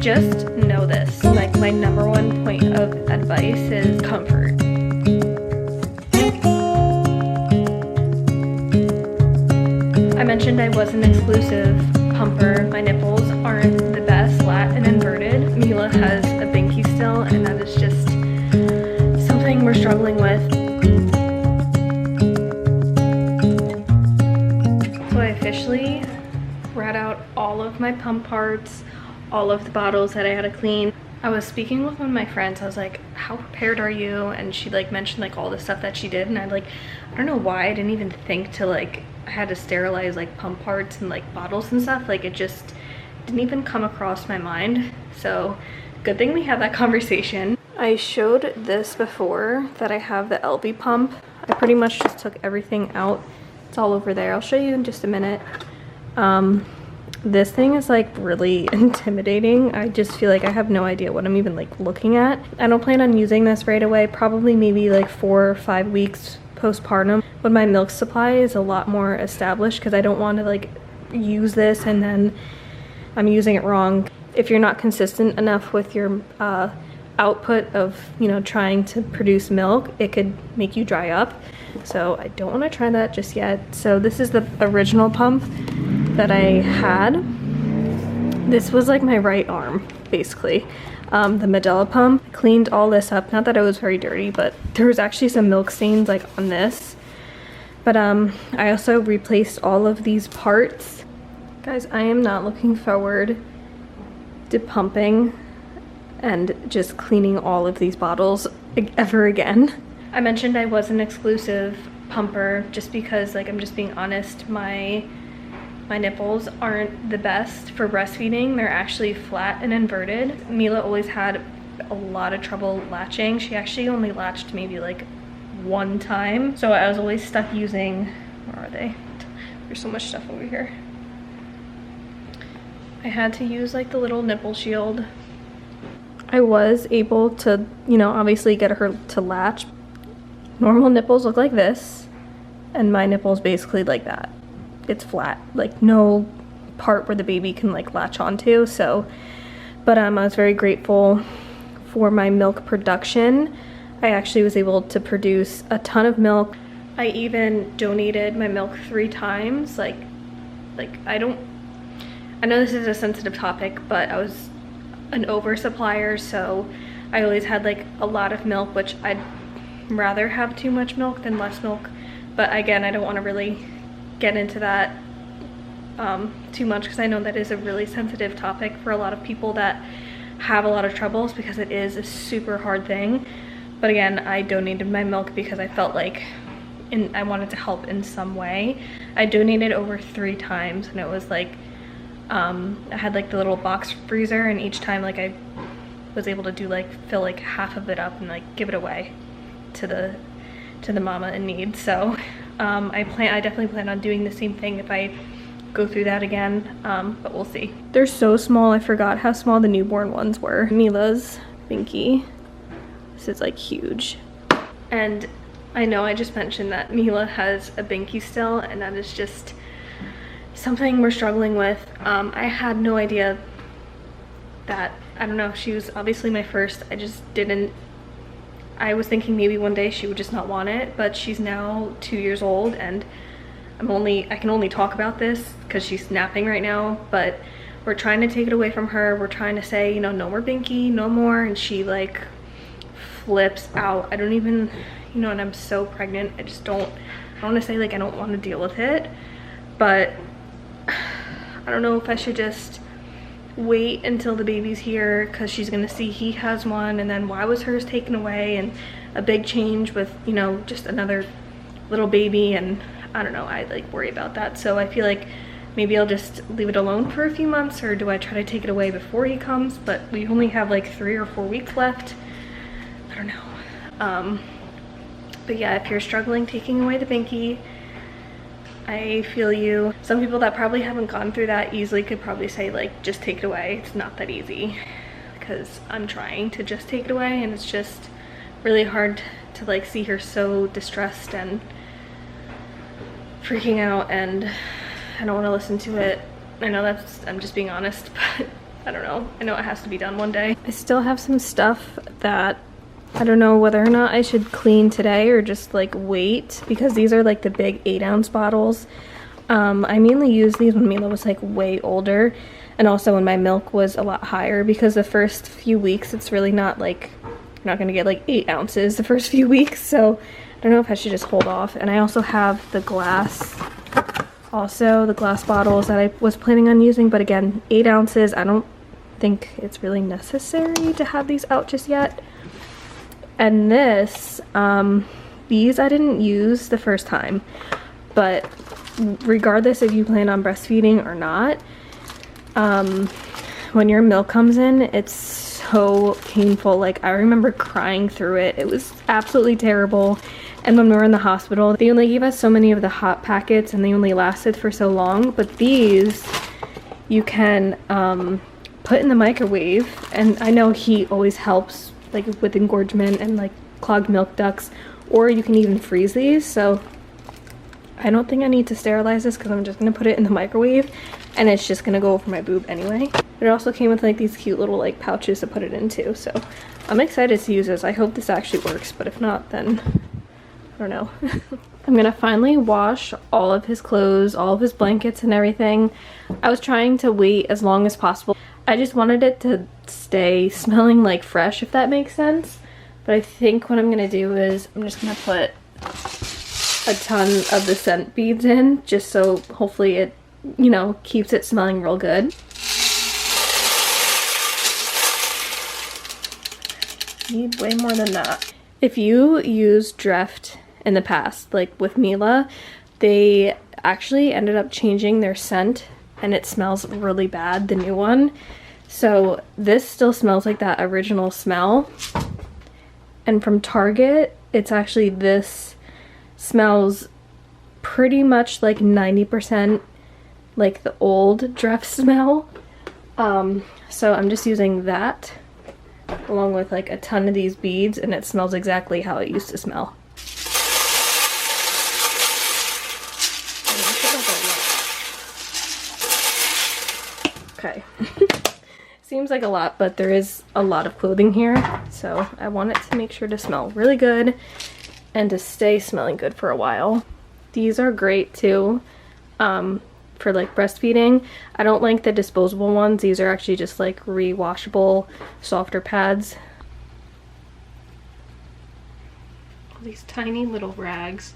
Just know this, like my number one point of advice is comfort. I mentioned I was an exclusive pumper. My nipples aren't the best, flat and inverted. Mila has a binky still, and that is just something we're struggling with. So I officially brought out all of my pump parts, all of the bottles that I had to clean. I was speaking with one of my friends. I was like, how prepared are you? And she like mentioned like all the stuff that she did, and I don't know why I didn't even think to like, I had to sterilize like pump parts and like bottles and stuff. Like it just didn't even come across my mind. So good thing we had that conversation. I showed this before that I have the LB pump. I pretty much just took everything out. It's all over there. I'll show you in just a minute. This thing is like really intimidating. I just feel like I have no idea what I'm even like looking at. I don't plan on using this right away, probably maybe like 4 or 5 weeks postpartum when my milk supply is a lot more established, because I don't want to like use this and then I'm using it wrong. If you're not consistent enough with your output of, you know, trying to produce milk, it could make you dry up. So I don't want to try that just yet. So this is the original pump that I had. This was like my right arm, basically. The Medela pump. I cleaned all this up. Not that it was very dirty, but there was actually some milk stains like on this. But I also replaced all of these parts. Guys, I am not looking forward to pumping and just cleaning all of these bottles ever again. I mentioned I was an exclusive pumper just because, like, I'm just being honest, my nipples aren't the best for breastfeeding. They're actually flat and inverted. Mila always had a lot of trouble latching. She actually only latched maybe like 1 time. So I was always stuck using, where are they? There's so much stuff over here. I had to use like the little nipple shield. I was able to, you know, obviously get her to latch. Normal nipples look like this, and my nipples basically like that. It's flat, like no part where the baby can like latch onto. So, but I was very grateful for my milk production. I actually was able to produce a ton of milk. I even donated my milk 3 times. Like I know this is a sensitive topic, but I was an oversupplier, so I always had like a lot of milk, which I'd rather have too much milk than less milk. But again, I don't want to really get into that too much, because I know that is a really sensitive topic for a lot of people that have a lot of troubles, because it is a super hard thing. But again, I donated my milk because I felt like I wanted to help in some way. I donated over 3 times, and it was like I had like the little box freezer, and each time like I was able to do like fill like half of it up and like give it away to the mama in need. So I definitely plan on doing the same thing if I go through that again, but we'll see. They're so small, I forgot how small the newborn ones were. Mila's binky. This is like huge. And I know I just mentioned that Mila has a binky still, and that is just something we're struggling with. I had no idea that, I don't know, she was obviously my first. I was thinking maybe one day she would just not want it, but she's now 2 years old, and I can only talk about this because she's napping right now, but we're trying to take it away from her. We're trying to say, you know, no more binky, no more, and she like flips out. I don't even, you know, and I'm so pregnant. I want to say like I don't want to deal with it, but I don't know if I should just wait until the baby's here, because she's gonna see he has one, and then why was hers taken away, and a big change with, you know, just another little baby, and I don't know, I like worry about that. So I feel like maybe I'll just leave it alone for a few months, or do I try to take it away before he comes? But we only have like 3 or 4 weeks left. I don't know. But yeah, if you're struggling taking away the binky, I feel you. Some people that probably haven't gone through that easily could probably say like, just take it away. It's not that easy, because I'm trying to just take it away, and it's just really hard to like see her so distressed and freaking out, and I don't want to listen to it. I know I'm just being honest, but I don't know. I know it has to be done one day. I still have some stuff that I don't know whether or not I should clean today or just like wait, because these are like the big 8-ounce bottles. I mainly used these when Mila was like way older, and also when my milk was a lot higher, because the first few weeks it's really not like, you're not gonna get like 8 ounces the first few weeks, so I don't know if I should just hold off. And I also have the glass bottles that I was planning on using, but again, 8 ounces, I don't think it's really necessary to have these out just yet. And this, these I didn't use the first time, but regardless if you plan on breastfeeding or not, when your milk comes in, it's so painful. Like, I remember crying through it. It was absolutely terrible. And when we were in the hospital, they only gave us so many of the hot packets and they only lasted for so long. But these you can put in the microwave, and I know heat always helps like with engorgement and like clogged milk ducts, or you can even freeze these. So I don't think I need to sterilize this because I'm just gonna put it in the microwave and it's just gonna go over my boob anyway. It also came with like these cute little like pouches to put it into, so I'm excited to use this. I hope this actually works, but if not, then I don't know. I'm gonna finally wash all of his clothes, all of his blankets and everything. I was trying to wait as long as possible. I just wanted it to stay smelling like fresh, if that makes sense. But I think what I'm gonna do is I'm just gonna put a ton of the scent beads in, just so hopefully it, you know, keeps it smelling real good. Need way more than that. If you use Dreft in the past, like with Mila, they actually ended up changing their scent and it smells really bad, the new one. So this still smells like that original smell. And from Target, it's actually, this smells pretty much like 90% like the old Dreft smell. So I'm just using that along with like a ton of these beads, and it smells exactly how it used to smell. Okay. Seems like a lot, but there is a lot of clothing here, so I want it to make sure to smell really good and to stay smelling good for a while. These are great too for like breastfeeding. I don't like the disposable ones. These are actually just like re-washable, softer pads. These tiny little rags.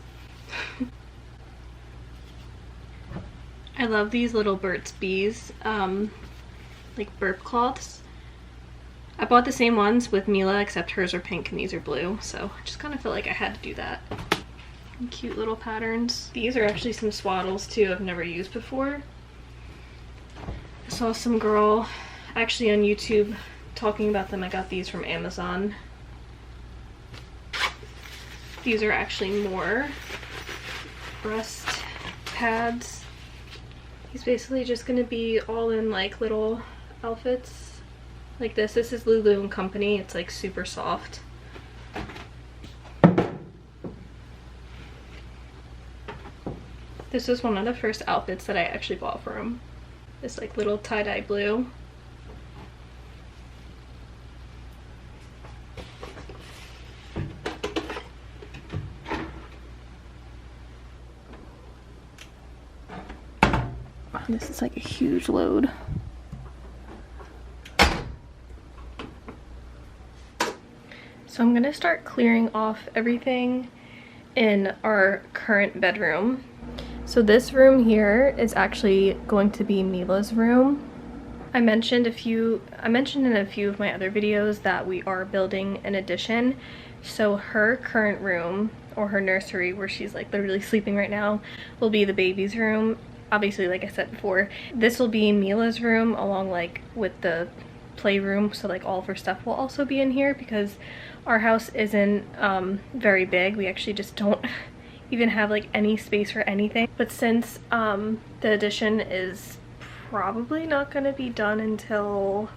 I love these little Burt's Bees, like burp cloths. I bought the same ones with Mila, except hers are pink and these are blue, so I just kind of feel like I had to do that. And cute little patterns. These are actually some swaddles too I've never used before. I saw some girl actually on YouTube talking about them. I got these from Amazon. These are actually more breast pads. He's basically just gonna be all in like little outfits like this. This is Lulu & Company. It's like super soft. This was one of the first outfits that I actually bought for him. This like little tie-dye blue. This is like a huge load. So I'm gonna start clearing off everything in our current bedroom. So this room here is actually going to be Mila's room. I mentioned in a few of my other videos that we are building an addition. So her current room, or her nursery where she's like literally sleeping right now, will be the baby's room. Obviously, like I said before, this will be Mila's room along like with the playroom, so like all of her stuff will also be in here because our house isn't very big. We actually just don't even have like any space for anything. But since the addition is probably not going to be done until,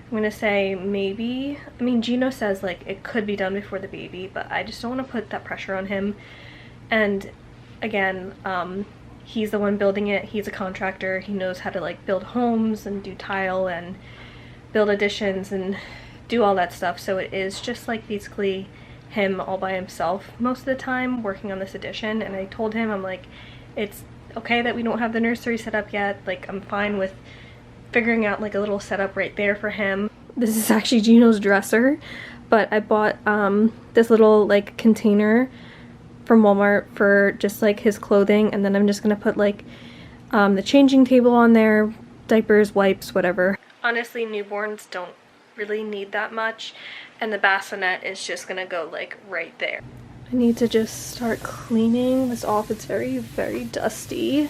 I'm gonna say maybe, I mean Gino says like it could be done before the baby, but I just don't want to put that pressure on him. And again, he's the one building it. He's a contractor. He knows how to like build homes and do tile and build additions and do all that stuff. So it is just like basically him all by himself most of the time working on this addition. And I told him, I'm like, it's okay that we don't have the nursery set up yet. Like, I'm fine with figuring out like a little setup right there for him. This is actually Gino's dresser, but I bought this little like container from Walmart for just like his clothing, and then I'm just gonna put like the changing table on there, diapers, wipes, whatever. Honestly, newborns don't really need that much, and the bassinet is just gonna go like right there. I need to just start cleaning this off. It's very, very dusty.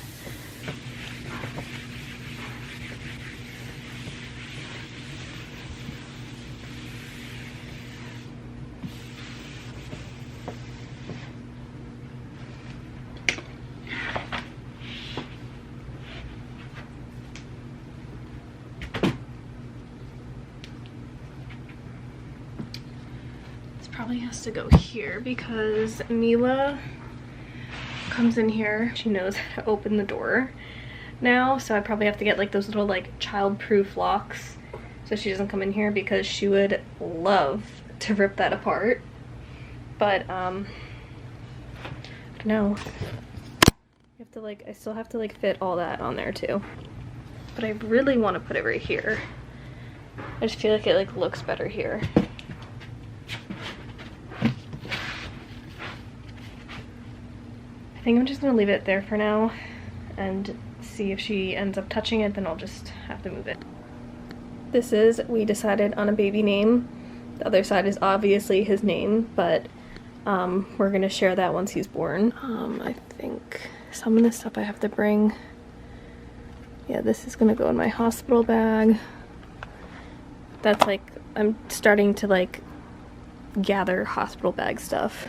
Probably has to go here because Mila comes in here. She knows how to open the door now, so I probably have to get like those little like child-proof locks so she doesn't come in here, because she would love to rip that apart. But I don't know. You have to like, I still have to like fit all that on there too. But I really want to put it right here. I just feel like it like looks better here. I think I'm just gonna leave it there for now and see if she ends up touching it, then I'll just have to move it. This is, we decided on a baby name. The other side is obviously his name, but we're gonna share that once he's born. I think some of the stuff I have to bring, yeah, this is gonna go in my hospital bag. That's like, I'm starting to like gather hospital bag stuff.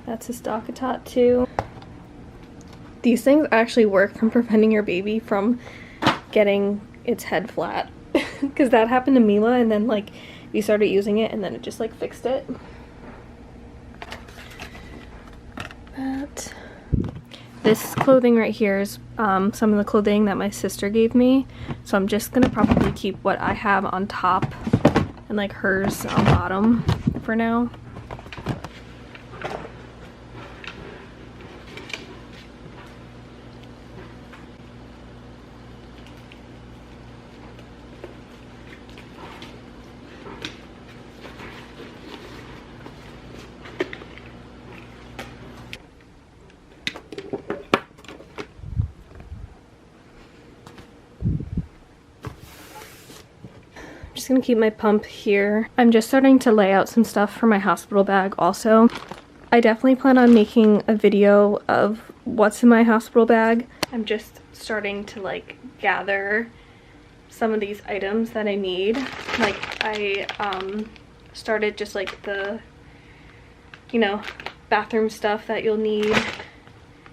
That's his Docatot too. These things actually work from preventing your baby from getting its head flat. Because that happened to Mila, and then like we started using it and then it just like fixed it. This clothing right here is some of the clothing that my sister gave me. So I'm just gonna probably keep what I have on top and like hers on bottom for now. Just gonna keep my pump here. I'm just starting to lay out some stuff for my hospital bag also. I definitely plan on making a video of what's in my hospital bag. I'm just starting to like gather some of these items that I need. Like I started just like the, you know, bathroom stuff that you'll need,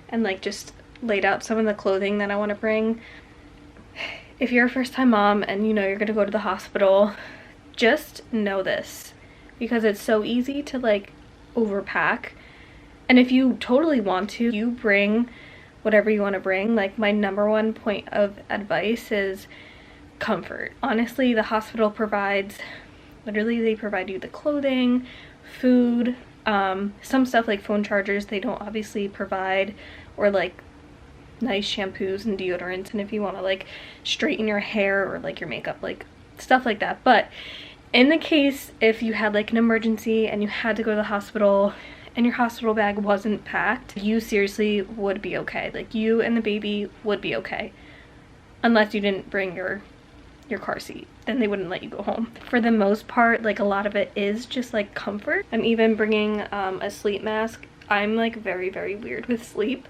and like just laid out some of the clothing that I want to bring. If you're a first-time mom and you know you're gonna go to the hospital, just know this, because it's so easy to like overpack. And if you totally want to, you bring whatever you want to bring. Like, my number one point of advice is comfort. Honestly, the hospital provides, literally they provide you the clothing, food, some stuff like phone chargers they don't obviously provide, or like nice shampoos and deodorants, and if you want to like straighten your hair or like your makeup, like stuff like that. But in the case if you had like an emergency and you had to go to the hospital and your hospital bag wasn't packed, you seriously would be okay. Like, you and the baby would be okay, unless you didn't bring your car seat, then they wouldn't let you go home. For the most part, like, a lot of it is just like comfort. I'm even bringing a sleep mask. I'm like very, very weird with sleep.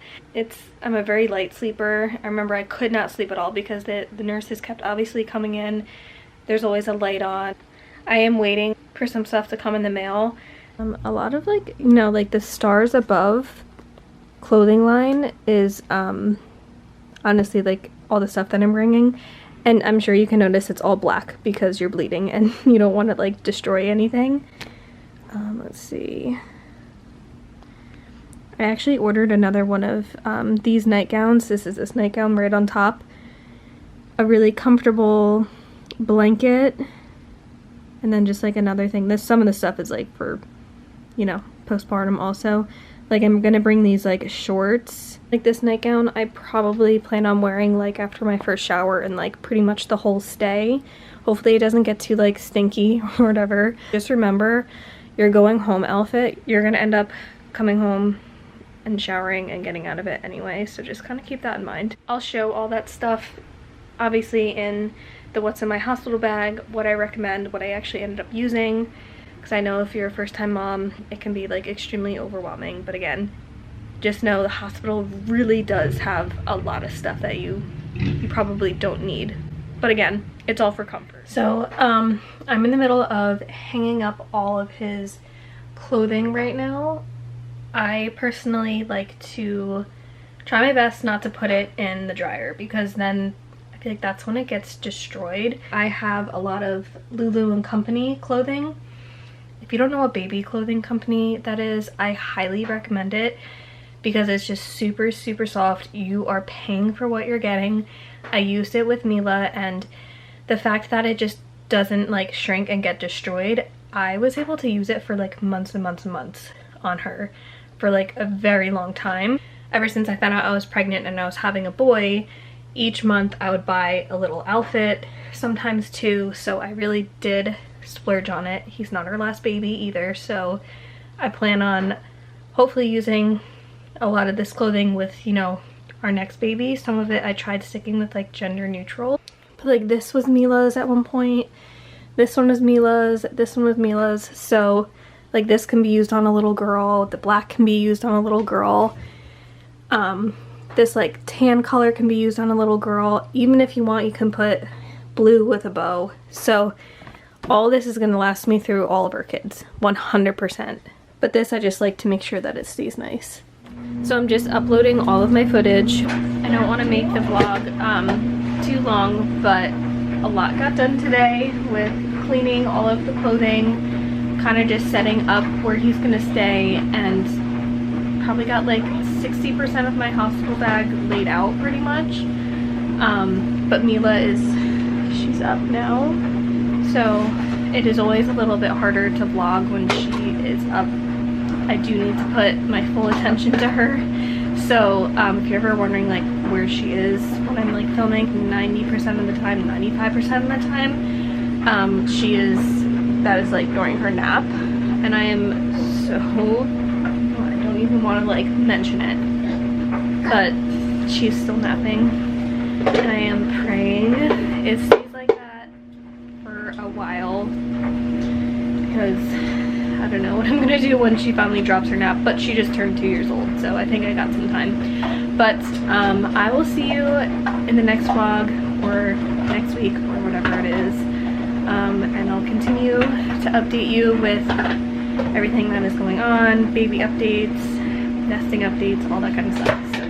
I'm a very light sleeper. I remember I could not sleep at all because the nurses kept obviously coming in. There's always a light on. I am waiting for some stuff to come in the mail. A lot of like, you know, like the stars above clothing line is honestly like all the stuff that I'm bringing. And I'm sure you can notice it's all black because you're bleeding and you don't want to like destroy anything. Let's see. I actually ordered another one of these nightgowns. This is this nightgown right on top. A really comfortable blanket. And then just like another thing. Some of the stuff is like for, you know, postpartum also. Like I'm gonna bring these like shorts. Like this nightgown I probably plan on wearing like after my first shower and like pretty much the whole stay. Hopefully it doesn't get too like stinky or whatever. Just remember, your going home outfit, you're gonna end up coming home and showering and getting out of it anyway, so just kind of keep that in mind. I'll show all that stuff obviously in the what's in my hospital bag, what I recommend, what I actually ended up using, because I know if you're a first-time mom it can be like extremely overwhelming. But again, just know the hospital really does have a lot of stuff that you probably don't need, but again, it's all for comfort. So I'm in the middle of hanging up all of his clothing right now. I personally like to try my best not to put it in the dryer, because then I feel like that's when it gets destroyed. I have a lot of Lulu & Company clothing. If you don't know what baby clothing company that is, I highly recommend it because it's just super, super soft. You are paying for what you're getting. I used it with Mila, and the fact that it just doesn't like shrink and get destroyed, I was able to use it for like months and months and months on her for like a very long time. Ever since I found out I was pregnant and I was having a boy, each month I would buy a little outfit, sometimes two, so I really did splurge on it. He's not our last baby either, so I plan on hopefully using a lot of this clothing with, you know, our next baby. Some of it I tried sticking with like gender neutral. But like this was Mila's at one point, this one was Mila's, this one was Mila's, so like this can be used on a little girl, the black can be used on a little girl, this like tan color can be used on a little girl. Even if you want, you can put blue with a bow. So all this is gonna last me through all of our kids, 100%. But this I just like to make sure that it stays nice. So I'm just uploading all of my footage. I don't want to make the vlog too long, but a lot got done today with cleaning all of the clothing, kind of just setting up where he's gonna stay, and probably got like 60% of my hospital bag laid out pretty much. But Mila she's up now, so it is always a little bit harder to vlog when she is up. I do need to put my full attention to her. So if you're ever wondering like where she is when I'm like filming, 90% of the time, 95% of the time, that is like during her nap. And I am so, I don't even want to like mention it, but she's still napping. And I am praying it stays like that for a while, because I don't know what I'm gonna do when she finally drops her nap, but she just turned 2 years old, so I think I got some time. But I will see you in the next vlog, or next week, or whatever it is, and I'll continue to update you with everything that is going on, baby updates, nesting updates, all that kind of stuff. So